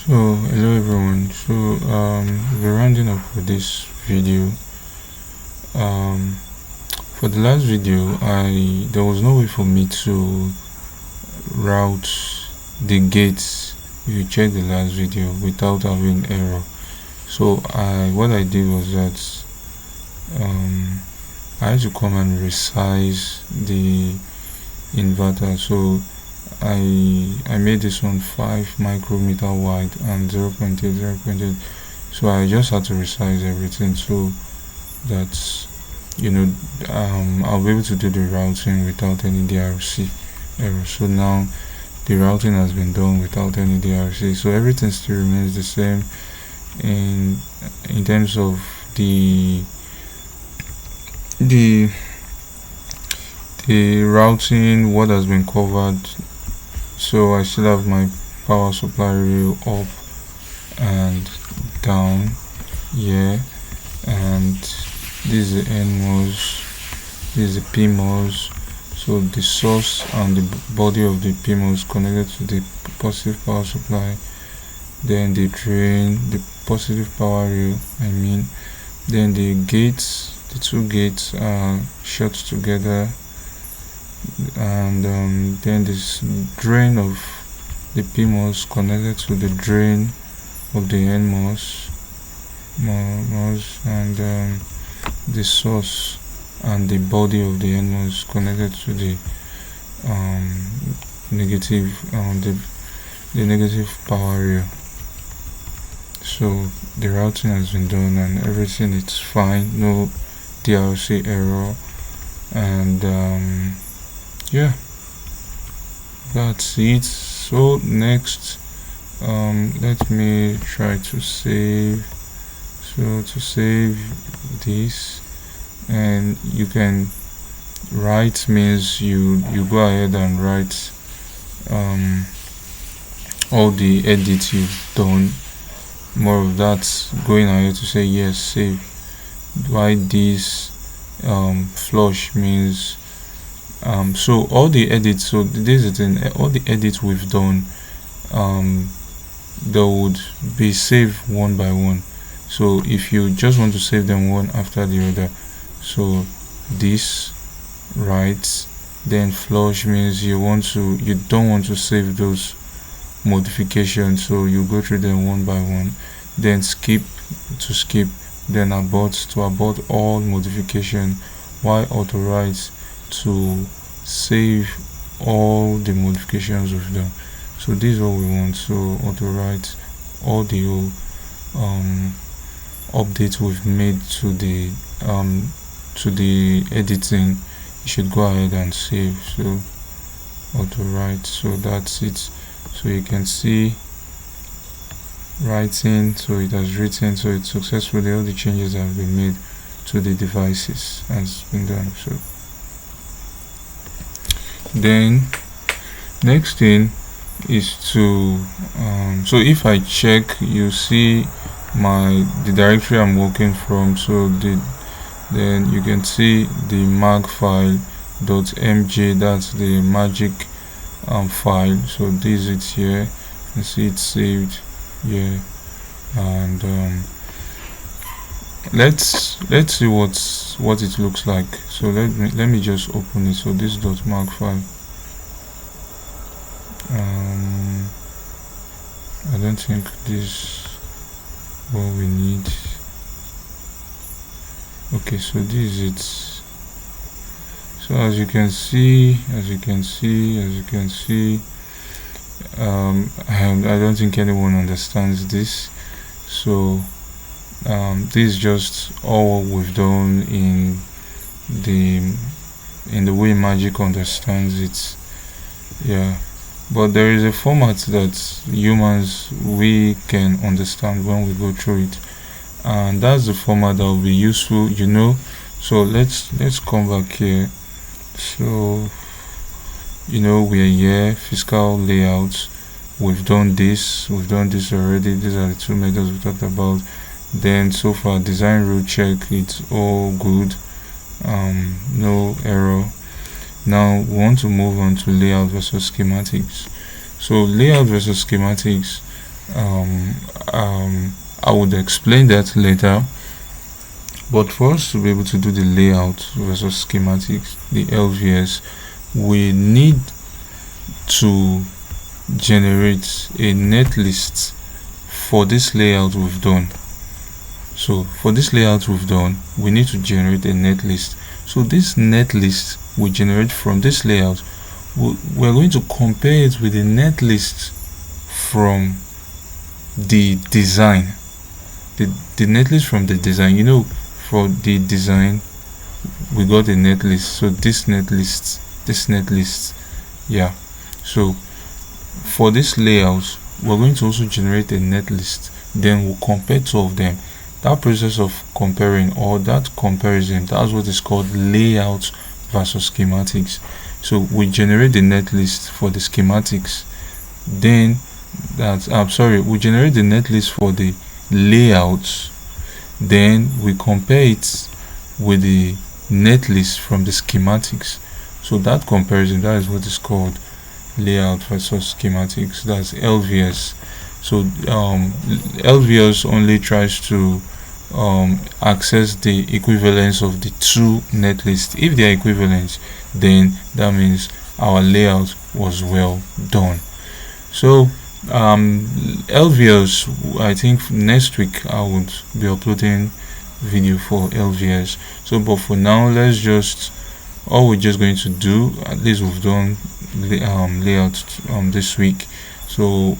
So hello everyone. We're rounding up with this video. Um, for the last video, there was no way for me to route the gates. If you check the last video, without having error. So what I did was that I had to come and resize the inverter. So I made this one 5 micrometer wide and 0.8. So I just had to resize everything so that I'll be able to do the routing without any DRC error. So now the routing has been done without any DRC, so everything still remains the same in terms of the routing, what has been covered. So I still have my power supply rail up and down here, and this is the NMOS, this is the PMOS. So the source and the body of the PMOS connected to the positive power supply, then the drain, the positive power rail, then the gates, the two gates are shut together, and then this drain of the PMOS connected to the drain of the NMOS, and the source and the body of the NMOS connected to the negative the negative power rail. So the routing has been done and everything is fine, no DRC error, and yeah, that's it. So next, let me try to save. So to save this, and you can write means you go ahead and write all the edits you've done. More of that, going ahead to say yes, save. Why this flush means so all the edits, so this is the thing, all the edits we've done, they would be saved one by one. So if you just want to save them one after the other, so this, right, then flush means you don't want to save those modifications, so you go through them one by one. Then skip to skip, then abort to abort all modification, while authorize to save all the modifications we've done. So this is what we want. So authorize all the updates we've made to the editing. You should go ahead and save. So authorize, so that's it. So you can see writing, so it has written, so it's successfully, all the changes have been made to the devices has been done. So then next thing is to so if I check, you see the directory I'm working from. So then you can see the mag file .mj, that's the magic file. So this is it here. You can see it's saved here, and let's see what it looks like. So let me just open it. So this .mag file, I don't think this what we need. Okay, so this is it. So as you can see, I don't think anyone understands this. So this is just all we've done in the way Magic understands it. Yeah, but there is a format that humans we can understand when we go through it, and that's the format that will be useful, So let's come back here. So we're here, physical layout. We've done this already. These are the two methods we talked about. Then so far, design rule check, it's all good, no error. Now we want to move on to layout versus schematics. So layout versus schematics, I would explain that later. But for us to be able to do the layout versus schematics, the LVS, we need to generate a netlist for this layout we've done. So for this layout we've done, we need to generate a netlist. So this netlist we generate from this layout, we're going to compare it with the netlist from the design. The netlist from the design, for the design we got a netlist. So this netlist, yeah. So for this layout, we're going to also generate a netlist. Then we'll compare two of them. That process of comparing, or that comparison, that's what is called layout versus schematics. So we generate the netlist for the schematics. Then we generate the netlist for the layouts. Then we compare it with the netlist from the schematics. So that comparison, that is what is called layout versus schematics. That's LVS. So LVS only tries to access the equivalence of the two netlists. If they are equivalent, then that means our layout was well done. So LVS, I think next week I would be uploading video for LVS. So but for now, all we're just going to do, at least we've done layout this week. So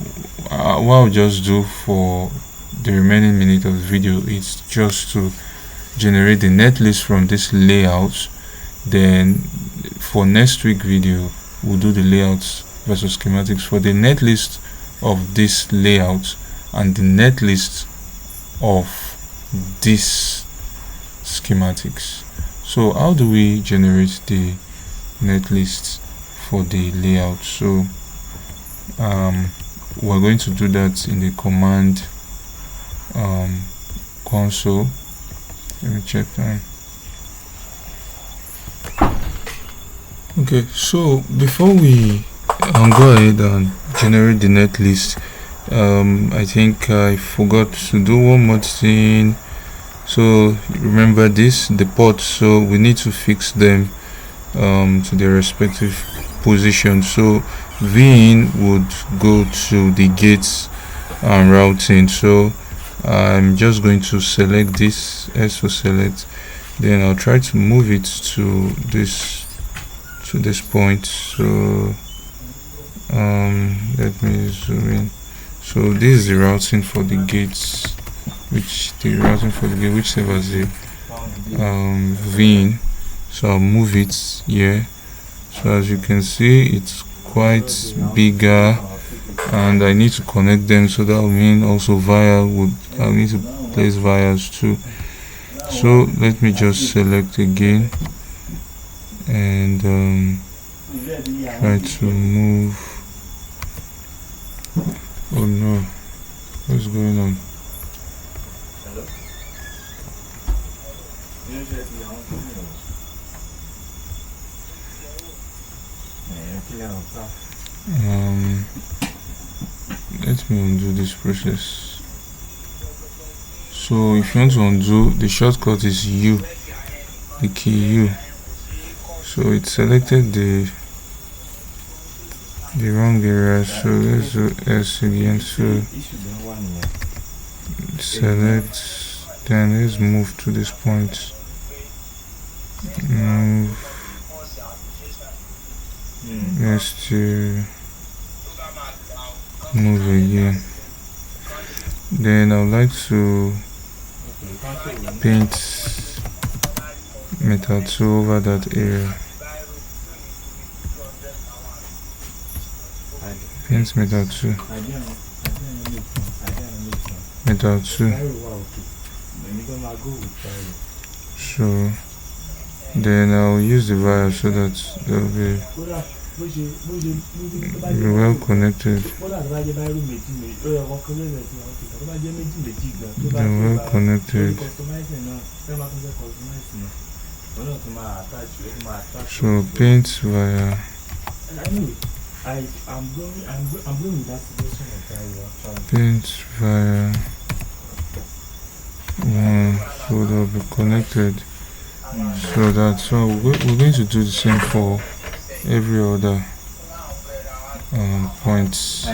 what I'll just do for the remaining minute of the video is just to generate the netlist from this layout. Then for next week video, we'll do the layouts versus schematics for the netlist of this layout and the netlist of this schematics. So how do we generate the netlist for the layout? So we're going to do that in the command console. Let me check that. Okay, so before we go ahead and generate the netlist, I think I forgot to do one more thing. So remember the ports, so we need to fix them to their respective positions. So VIN would go to the gates and routing. So I'm just going to select this as for select, then I'll try to move it to this point. So let me zoom in. So this is the routing for the gates, which serves as the VIN. So I'll move it here. So as you can see, it's quite bigger, and I need to connect them, so that will mean also I'll need to place vias too. So let me just select again and try to move. Oh no, what's going on? Let me undo this process. So if you want to undo, the shortcut is U, the key U. So it selected the wrong area, so let's do S again. So select, then let's move to this point. Move. Let's to move again. Then I would like to paint metal 2 over that area. Paint metal 2. Metal 2. So then I'll use the wire so that they'll be well connected. They're well connected. So paint via I'm going with that suggestion of actually. Paint via one folder be connected. So we're going to do the same for every other points.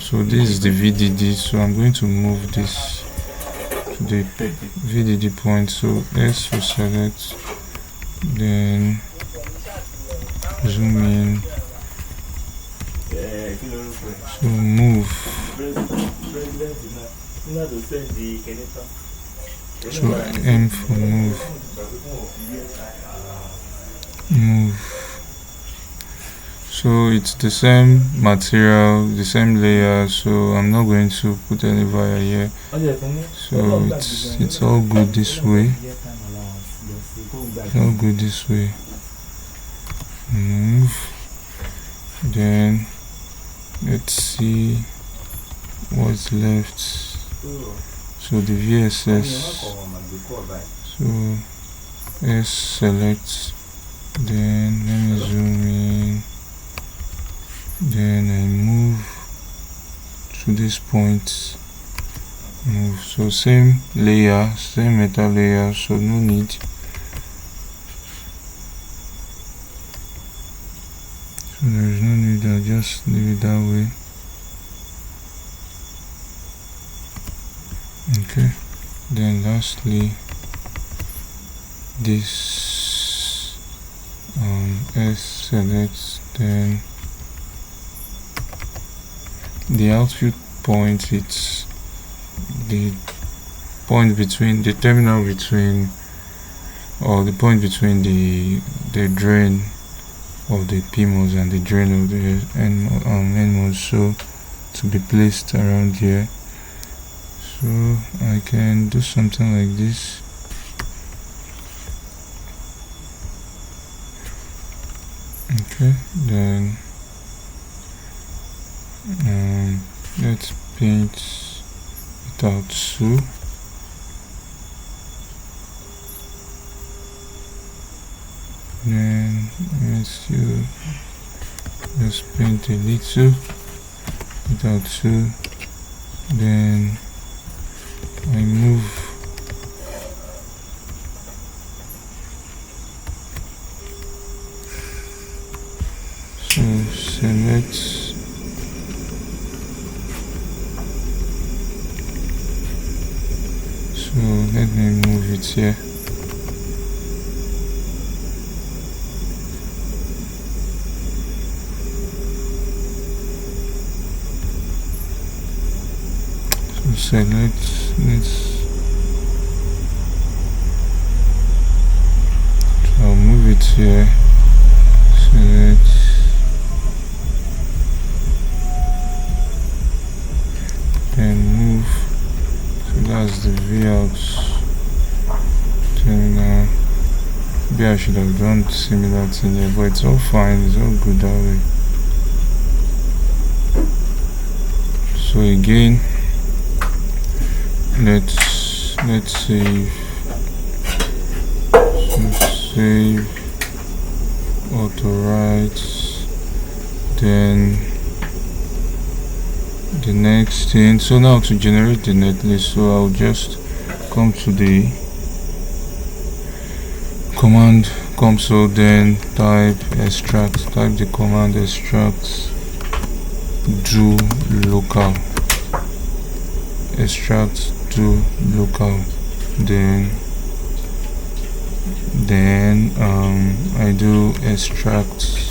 So this is the VDD, so I'm going to move this to the VDD point. So S will select, then zoom in, so move, so M for move. So it's the same material, the same layer, so I'm not going to put any wire here. So it's all good this way. It's all good this way. Move. Then let's see what's left. So the VSS. So S select. Then let me zoom in. Then I move to this point. Move. So same layer, same metal layer. So no need. So there is no need. I'll just leave it that way. Okay. Then lastly, this S select, then the output point, it's the point between the terminal between, or the point between the drain of the PMOS and the drain of the NMOS, so to be placed around here. So I can do something like this. Okay, then let's paint it out too. Then let's just paint a little without two. Then I move so select, so let me move it here. So I'll move it here. Select, then move. So that's the V out terminal. Maybe I should have done similar thing here, but it's all fine. It's all good that way. So again, let's save. So save, auto write. Then the next thing, so now to generate the netlist, so I'll just come to the command console, then type extract, type the command extract do local, extract to local. Then I do extract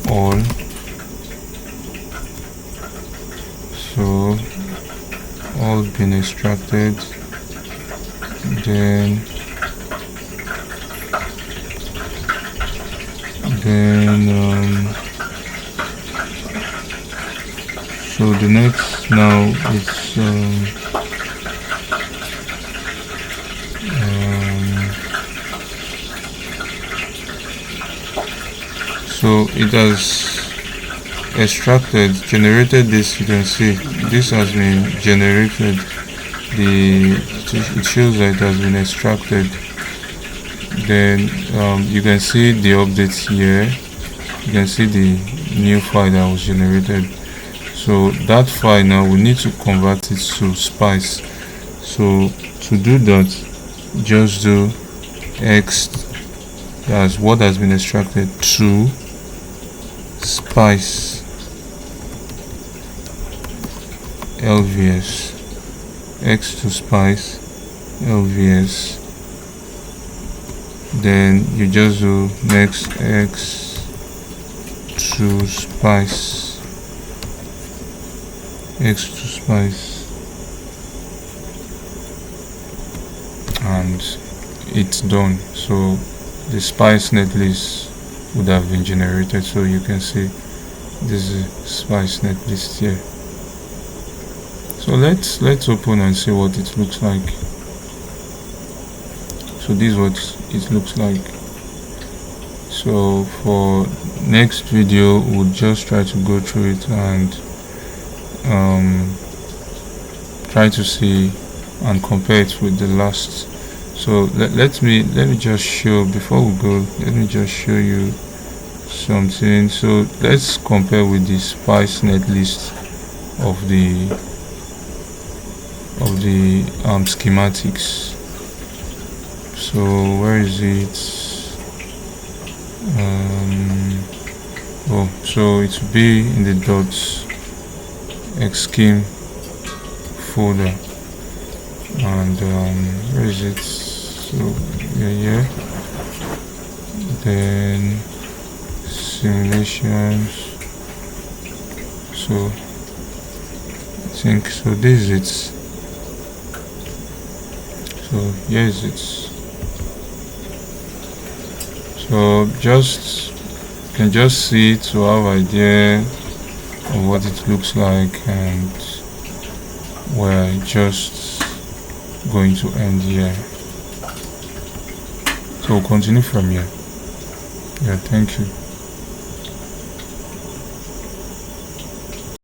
all. So all been extracted. Then so the next now is so it has extracted, generated this. You can see this has been generated. It shows that it has been extracted. then you can see the updates here. You can see the new file that was generated. So that file now we need to convert it to spice. So to do that, just do x, that's what has been extracted, to spice lvs, x to spice lvs, then you just do next x to spice, x to spice, and it's done. So the spice netlist would have been generated. So you can see this is spice netlist here. So let's open and see what it looks like. So this is what it looks like. So for next video we'll just try to go through it and try to see and compare it with the last. So let me just show, before we go, let me just show you something. So let's compare with the spice netlist of the schematics. So where is it? So it will be in the .xscheme folder, and where is it? So yeah, then simulations. So I think so this is it. So here is it. So you can just see to have idea of what it looks like, and we're just going to end here. So we'll continue from here. Yeah, thank you.